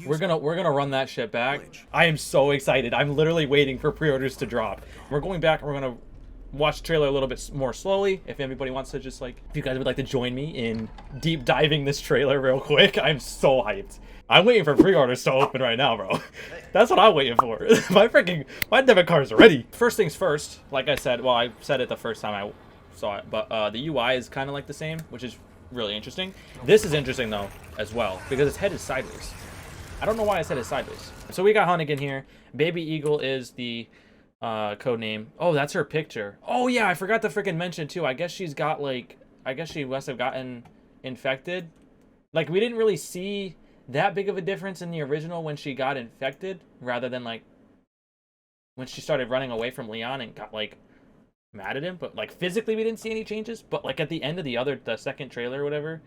We're gonna run that shit back. I am so excited. I'm literally waiting for pre-orders to drop. We're going back and we're gonna watch the trailer a little bit more slowly. If anybody wants to just like, if you guys would like to join me in deep diving this trailer real quick, I'm so hyped. I'm waiting for pre-orders to open right now, bro. That's what I'm waiting for. my debit card's ready. First things first, like I said, well, I said it the first time I saw it, but the UI is kind of like the same, which is really interesting. This is interesting though as well because its head is sideways. I don't know why I said it's sideways. So we got Hunnigan here. Baby Eagle is the code name. Oh, that's her picture. Oh yeah, I forgot to freaking mention too. I guess she's got like, I guess she must have gotten infected. Like we didn't really see that big of a difference in the original when she got infected, rather than like when she started running away from Leon and got like mad at him. But like physically we didn't see any changes. But like at the end of the second trailer or whatever,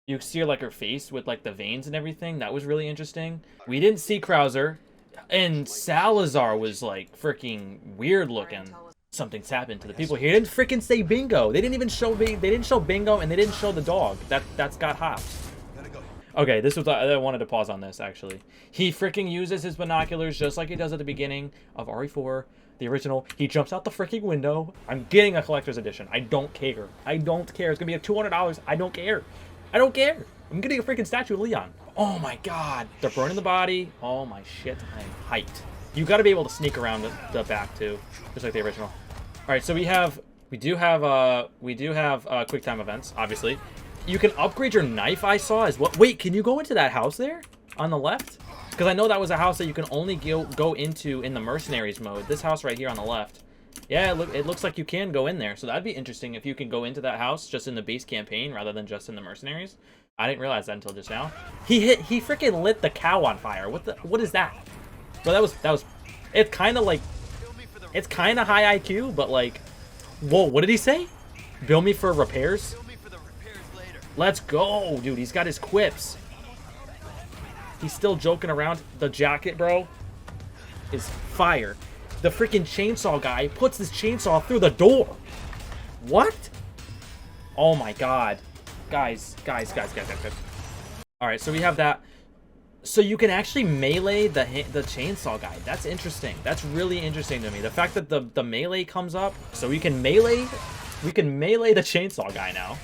you see like her face with like the veins and everything. That was really interesting. We didn't see Krauser, and Salazar was like freaking weird looking. Something's happened to the people here. They didn't freaking say bingo. They didn't even show bingo, and they didn't show the dog that's got hops. Okay, this was, I wanted to pause on this actually. He freaking uses his binoculars just like he does at the beginning of RE4, the original. He jumps out the freaking window. I'm getting a collector's edition. I don't care. I don't care. It's gonna be like $200. I don't care. I don't care. I'm getting a freaking statue of Leon. Oh my god. They're burning the body. Oh my shit. I'm hyped. You gotta be able to sneak around the back too, just like the original. Alright, so we do have QuickTime events, obviously. You can upgrade your knife, I saw, as well. Wait, can you go into that house there? On the left? Because I know that was a house that you can only go into in the mercenaries mode. This house right here on the left. Yeah, it looks like you can go in there. So that'd be interesting if you can go into that house just in the base campaign rather than just in the mercenaries. I didn't realize that until just now. He freaking lit the cow on fire. What is that? Well, that was it's kind of like, it's kind of high IQ, but like, whoa, what did he say? Bill me for repairs? Let's go, dude. He's got his quips. He's still joking around. The jacket, bro, is fire. The freaking chainsaw guy puts his chainsaw through the door. What? Oh my god. Guys. All right, so we have that. So you can actually melee the chainsaw guy. That's interesting. That's really interesting to me. The fact that the melee comes up, so we can melee the chainsaw guy now.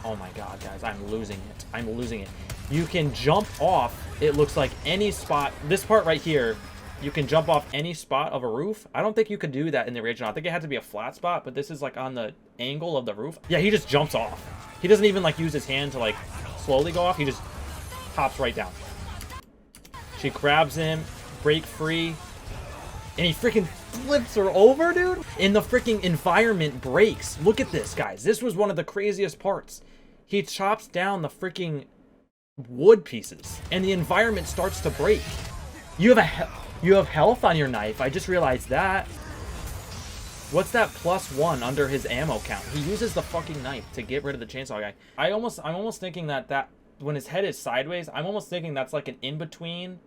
Oh my god, guys, I'm losing it. I'm losing it. You can jump off, it looks like, any spot. This part right here, you can jump off any spot of a roof. I don't think you could do that in the original. I think it had to be a flat spot, but this is like on the angle of the roof. Yeah, he just jumps off. He doesn't even like use his hand to like slowly go off. He just hops right down. She grabs him, break free, and he freaking flips her over, dude. And the freaking environment breaks. Look at this, guys. This was one of the craziest parts. He chops down the freaking wood pieces, and the environment starts to break. You have health on your knife. I just realized that. What's that +1 under his ammo count? He uses the fucking knife to get rid of the chainsaw guy. I'm almost thinking that when his head is sideways, I'm almost thinking that's like an in-between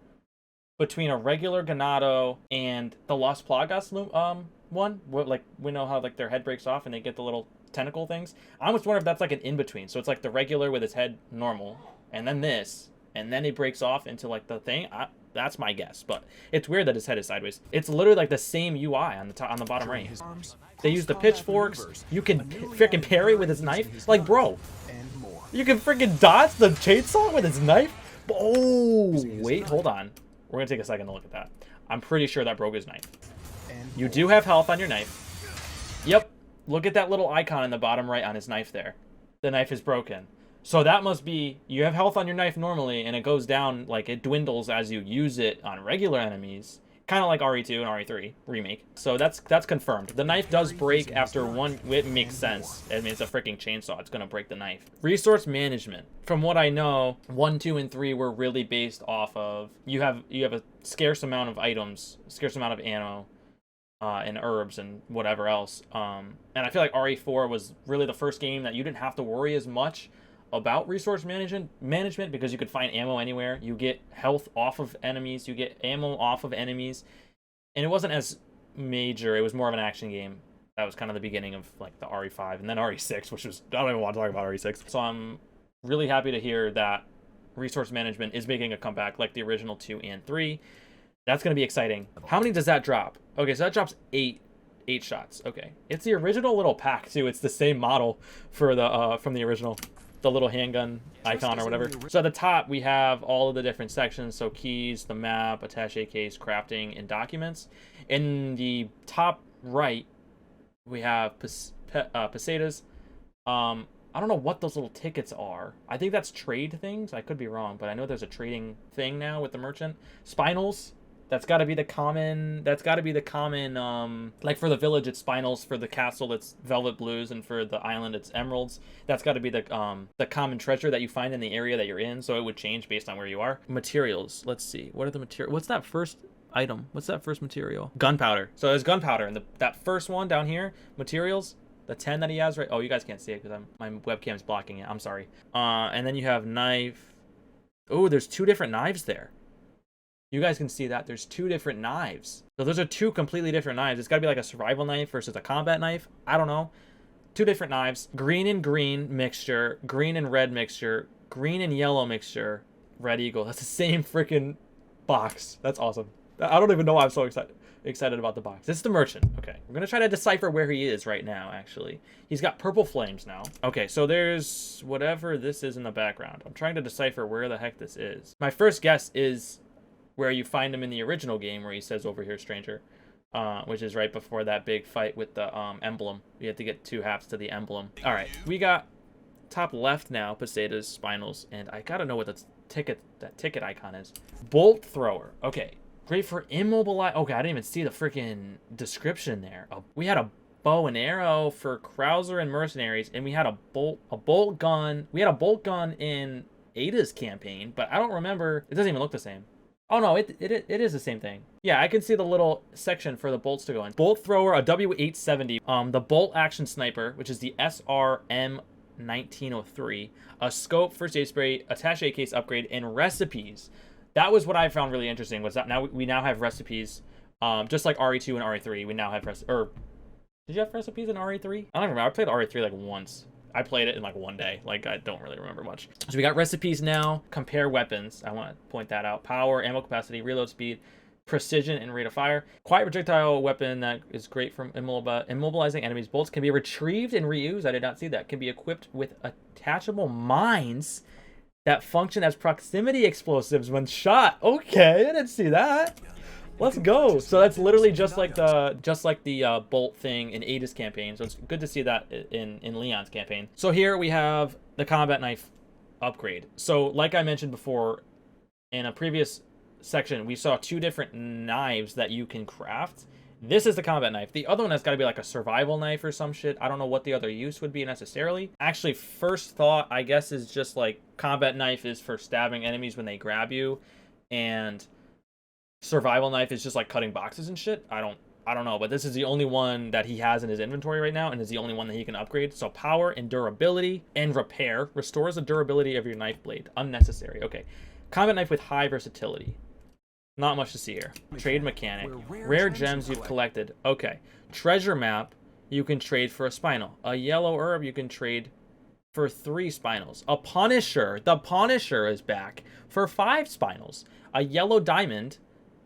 between a regular Ganado and the Las Plagas one. Like, we know how like their head breaks off and they get the little tentacle things. I almost wonder if that's like an in-between. So it's like the regular with his head normal, and then this, and then it breaks off into like the thing. That's my guess, but it's weird that his head is sideways. It's literally like the same UI on the top, on the bottom right. They use the pitchforks. You can freaking parry with his knife. Like, bro, you can freaking dodge the chainsaw with his knife. Oh, wait, hold on. We're gonna take a second to look at that. I'm pretty sure that broke his knife. You do have health on your knife. Yep. Look at that little icon in the bottom right on his knife there. The knife is broken. So that must be, you have health on your knife normally, and it goes down, like it dwindles as you use it on regular enemies. Kind of like RE2 and RE3 remake. So that's confirmed. The knife does break after one. It makes sense. I mean, it's a freaking chainsaw. It's gonna break the knife. Resource management. From what I know, 1, 2, and 3 were really based off of you have a scarce amount of items, scarce amount of ammo, and herbs and whatever else. And I feel like RE4 was really the first game that you didn't have to worry as much about resource management because you could find ammo anywhere. You get health off of enemies, you get ammo off of enemies, and it wasn't as major. It was more of an action game. That was kind of the beginning of like the RE5 and then RE6, which was, I don't even want to talk about RE6. So I'm really happy to hear that resource management is making a comeback like the original 2 and 3. That's going to be exciting. How many does that drop? Okay, so that drops 8 shots. Okay. It's the original little pack too. It's the same model for the from the original, the little handgun icon or whatever. So at the top we have all of the different sections, so keys, the map, attaché case, crafting, and documents. In the top right we have pesetas. I don't know what those little tickets are. I think that's trade things. I could be wrong, but I know there's a trading thing now with the merchant. Spinels. That's got to be the common. That's got to be the common. Like for the village, it's spinels. For the castle, it's velvet blues, and for the island, it's emeralds. That's got to be the common treasure that you find in the area that you're in. So it would change based on where you are. Materials. Let's see. What are the materials? What's that first item? What's that first material? Gunpowder. So there's gunpowder, and that first one down here, materials. The 10 that he has, right? Oh, you guys can't see it because my webcam's blocking it. I'm sorry. And then you have knife. Oh, there's 2 different knives there. You guys can see that. There's 2 different knives. So those are 2 completely different knives. It's got to be like a survival knife versus a combat knife. I don't know. 2 different knives. Green and green mixture. Green and red mixture. Green and yellow mixture. Red Eagle. That's the same freaking box. That's awesome. I don't even know why I'm so excited about the box. This is the merchant. Okay, we're gonna try to decipher where he is right now. Actually, he's got purple flames now. Okay, so there's whatever this is in the background. I'm trying to decipher where the heck this is. My first guess is where you find him in the original game, where he says "Over here, stranger," which is right before that big fight with the emblem. You have to get 2 halves to the emblem. All right, we got top left now, pesetas, spinels, and I gotta know what that ticket icon is. Bolt thrower. Okay. Great for immobilize. Okay, I didn't even see the freaking description there. We had a bow and arrow for Krauser and mercenaries, and we had a bolt gun. We had a bolt gun in Ada's campaign, but I don't remember. It doesn't even look the same. Oh no, it is the same thing. Yeah, I can see the little section for the bolts to go in. Bolt thrower, a W870. The bolt action sniper, which is the SRM 1903. A scope, first aid spray, attaché case upgrade, and recipes. That was what I found really interesting, was that we now have recipes, just like RE2 and RE3. We now have did you have recipes in RE3? I don't remember. I played RE3 like once. I played it in like one day. Like, I don't really remember much. So we got recipes now. Compare weapons. I want to point that out. Power, ammo capacity, reload speed, precision, and rate of fire. Quiet projectile weapon that is great for immobilizing enemies. Bolts can be retrieved and reused. I did not see that. Can be equipped with attachable mines that function as proximity explosives when shot. Okay, I didn't see that. Let's go. So that's literally just like the bolt thing in Ada's campaign. So it's good to see that in Leon's campaign. So here we have the combat knife upgrade. So like I mentioned before in a previous section, we saw 2 different knives that you can craft. This is the combat knife. The other one has got to be like a survival knife or some shit. I don't know what the other use would be necessarily. Actually, first thought, I guess, is just like combat knife is for stabbing enemies when they grab you, and survival knife is just like cutting boxes and shit. I don't know, but this is the only one that he has in his inventory right now, and is the only one that he can upgrade. So power and durability and repair restores the durability of your knife blade. Unnecessary. Okay. Combat knife with high versatility. Not much to see here. Trade mechanic. Rare gems you've collected. Okay. Treasure map, you can trade for a spinel. A yellow herb, you can trade for 3 spinels. A Punisher. The Punisher is back for 5 spinels. A yellow diamond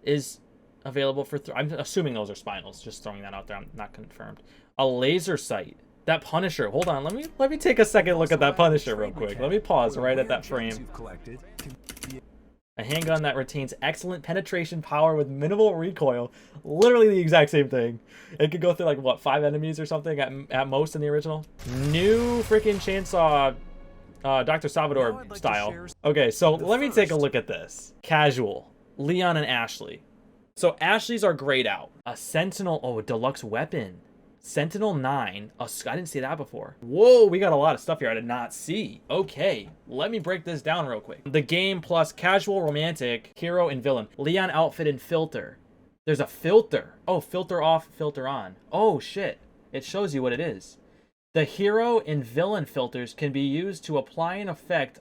is available for I'm assuming those are spinels. Just throwing that out there. I'm not confirmed. A laser sight. That Punisher. Hold on. Let me take a second look at that Punisher real quick. Let me pause right at that frame. A handgun that retains excellent penetration power with minimal recoil. Literally the exact same thing. It could go through like, what, 5 enemies or something at most in the original? New freaking chainsaw, Dr. Salvador style. Okay, so let me take a look at this. Casual. Leon and Ashley. So Ashley's are grayed out. A Sentinel, oh, a deluxe weapon. Sentinel 9. Oh, I didn't see that before. Whoa, we got a lot of stuff here I did not see. Okay, let me break this down real quick. The game plus casual, romantic, hero, and villain. Leon outfit and filter. There's a filter. Oh, filter off, filter on. Oh, shit. It shows you what it is. The hero and villain filters can be used to apply an effect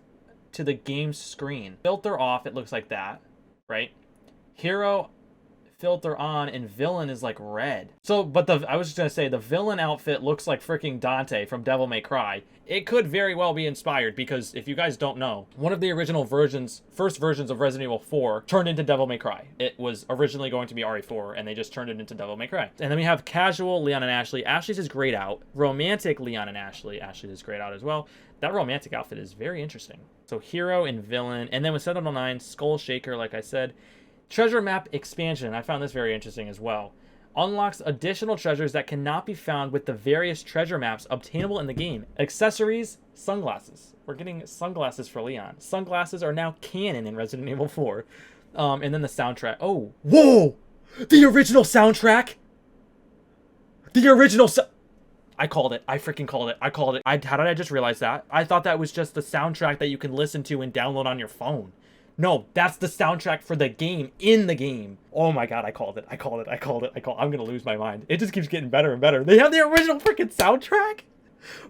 to the game's screen. Filter off, it looks like that, right? Hero filter on, and villain is like red. So, but I was just gonna say, the villain outfit looks like freaking Dante from Devil May Cry. It could very well be inspired, because if you guys don't know, one of the original first versions of Resident Evil 4 turned into Devil May Cry. It was originally going to be RE4, and they just turned it into Devil May Cry. And then we have casual Leon and Ashley. Ashley's is grayed out. Romantic Leon and Ashley. Ashley's is grayed out as well. That romantic outfit is very interesting. So hero and villain. And then with 709, Skull Shaker, like I said. Treasure map expansion. I found this very interesting as well. Unlocks additional treasures that cannot be found with the various treasure maps obtainable in the game. Accessories, sunglasses. We're getting sunglasses for Leon. Sunglasses are now canon in Resident Evil 4. And then the soundtrack. Oh, whoa! The original soundtrack! The original I called it. I freaking called it. I called it. How did I just realize that? I thought that was just the soundtrack that you can listen to and download on your phone. No, that's the soundtrack for the game, in the game. Oh my god, I called it. I called it. I called it. I'm gonna lose my mind. It just keeps getting better and better. They have the original freaking soundtrack?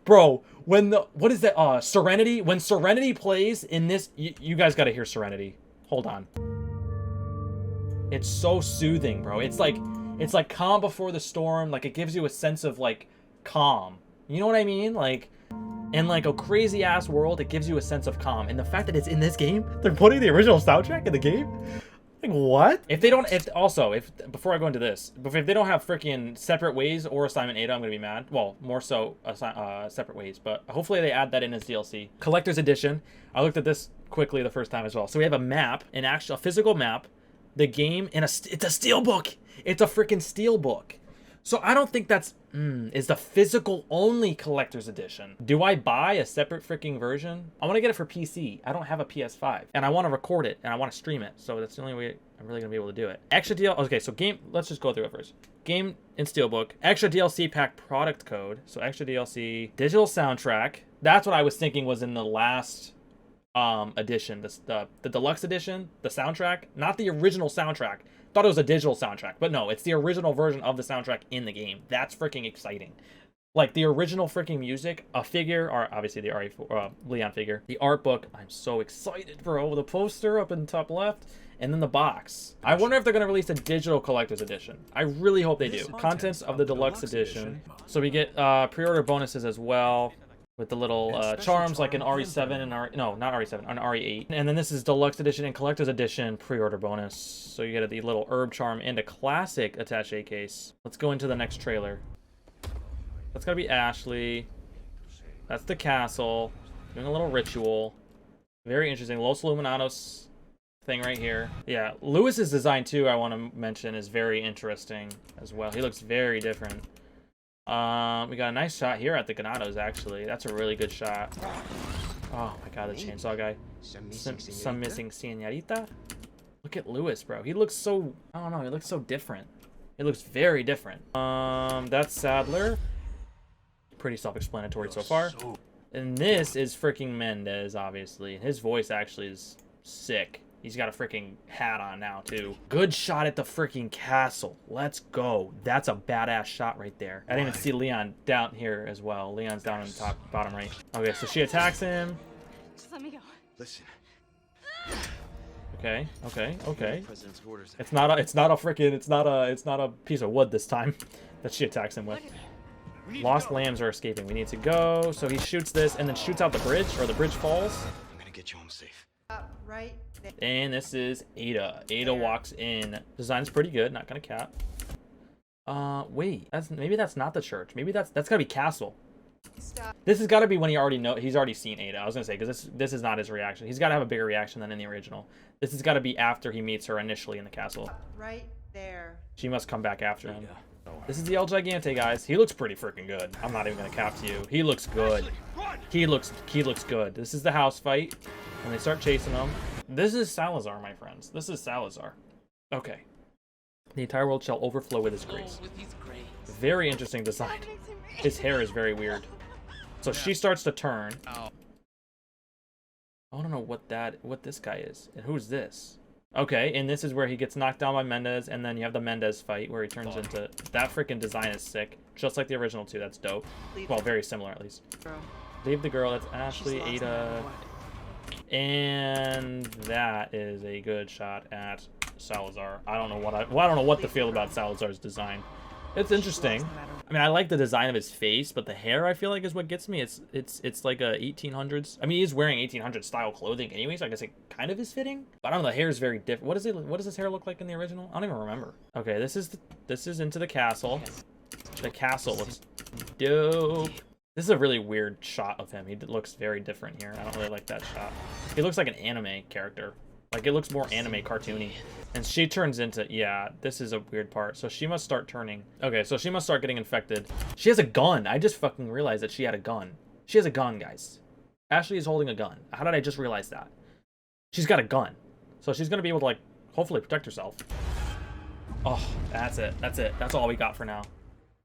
Bro, when what is that? Serenity? When Serenity plays in this, you guys gotta hear Serenity. Hold on. It's so soothing, bro. It's like calm before the storm. Like, it gives you a sense of, like, calm. You know what I mean? Like, in like a crazy ass world, it gives you a sense of calm. And the fact that it's in this game, they're putting the original soundtrack in the game. Like, what? Before I go into this, if they don't have freaking Separate Ways or Assignment Ada, I'm gonna be mad. Well, more so Separate Ways, but hopefully they add that in as DLC. Collector's Edition. I looked at this quickly the first time as well. So we have a map, a physical map, the game, and it's a steelbook. It's a freaking steelbook. So I don't think that's is the physical only collector's edition. Do I buy a separate freaking version? I want to get it for PC. I don't have a PS5, and I want to record it and I want to stream it. So that's the only way I'm really gonna be able to do it. Extra DLC. Okay, so game. Let's just go through it first. Game in steelbook. Extra DLC pack product code. So extra DLC, digital soundtrack. That's what I was thinking was in the last edition. The deluxe edition, the soundtrack, not the original soundtrack. Thought it was a digital soundtrack, but no, it's the original version of the soundtrack in the game. That's freaking exciting. Like, the original freaking music, a figure, or obviously the RE4 Leon figure, the art book. I'm so excited, bro. The poster up in the top left, and then the box. I wonder if they're gonna release a digital collector's edition. I really hope they do. Contents of the deluxe edition. So we get pre-order bonuses as well, with the little charms like an RE7 and not RE7, an RE8. And then this is deluxe edition and collector's edition pre-order bonus. So you get the little herb charm and a classic attaché case. Let's go into the next trailer. That's gotta be Ashley. That's the castle. Doing a little ritual. Very interesting. Los Illuminados thing right here. Yeah, Lewis's design too, I want to mention, is very interesting as well. He looks very different. We got a nice shot here at the Ganados, actually. That's a really good shot. Oh my god, the chainsaw guy. Some missing señorita. Look at Lewis, bro. He looks so, I don't know, he looks so different. He looks very different. That's Sadler. Pretty self-explanatory so far. And this is freaking Mendez, obviously. His voice actually is sick. He's got a freaking hat on now, too. Good shot at the freaking castle. Let's go. That's a badass shot right there. I didn't even see Leon down here as well. Leon's down in the top, bottom right. Okay, so she attacks him. Just let me go. Listen. Okay. It's not a piece of wood this time that she attacks him with. Lost lambs are escaping. We need to go. So he shoots this and then shoots out the bridge, or the bridge falls. I'm gonna get you home safe. Right. And this is Ada. Ada walks in. Design's pretty good, not gonna cap. Wait, maybe that's not the church. Maybe that's gotta be castle. Stop. This has got to be when he's already seen Ada. I was gonna say, because this is not his reaction. He's got to have a bigger reaction than in the original. This has got to be after he meets her initially in the castle. Right there. She must come back after him. This is the El Gigante, guys. He looks pretty freaking good. I'm not even gonna cap to you. He looks good. He looks good. This is the house fight, and they start chasing him. This is Salazar, my friends. This is Salazar. Okay. The entire world shall overflow with his grace. Very interesting design. His hair is very weird. So she starts to turn. I don't know what this guy is. And who's this? Okay, and this is where he gets knocked down by Mendez, and then you have the Mendez fight where he turns into... That freaking design is sick. Just like the original too. That's dope. Well, very similar at least. Leave the girl. That's Ashley, Ada. And that is a good shot at Salazar. I don't know what I don't know what to feel about Salazar's design. It's interesting. I mean, I like the design of his face, but the hair I feel like is what gets me. It's like a 1800s. I mean, he's wearing 1800s style clothing anyways. So I guess it kind of is fitting. But I don't know. The hair is very different. What is it? What does his hair look like in the original? I don't even remember. Okay, this is into the castle. The castle looks dope. This is a really weird shot of him. He looks very different here. I don't really like that shot. He looks like an anime character. Like, it looks more anime cartoony. And she turns into, yeah, this is a weird part. So she must start turning. Okay, so she must start getting infected. She has a gun. I just fucking realized that she had a gun. She has a gun, guys. Ashley is holding a gun. How did I just realize that? She's got a gun. So she's going to be able to, like, hopefully protect herself. Oh, that's it. That's it. That's all we got for now.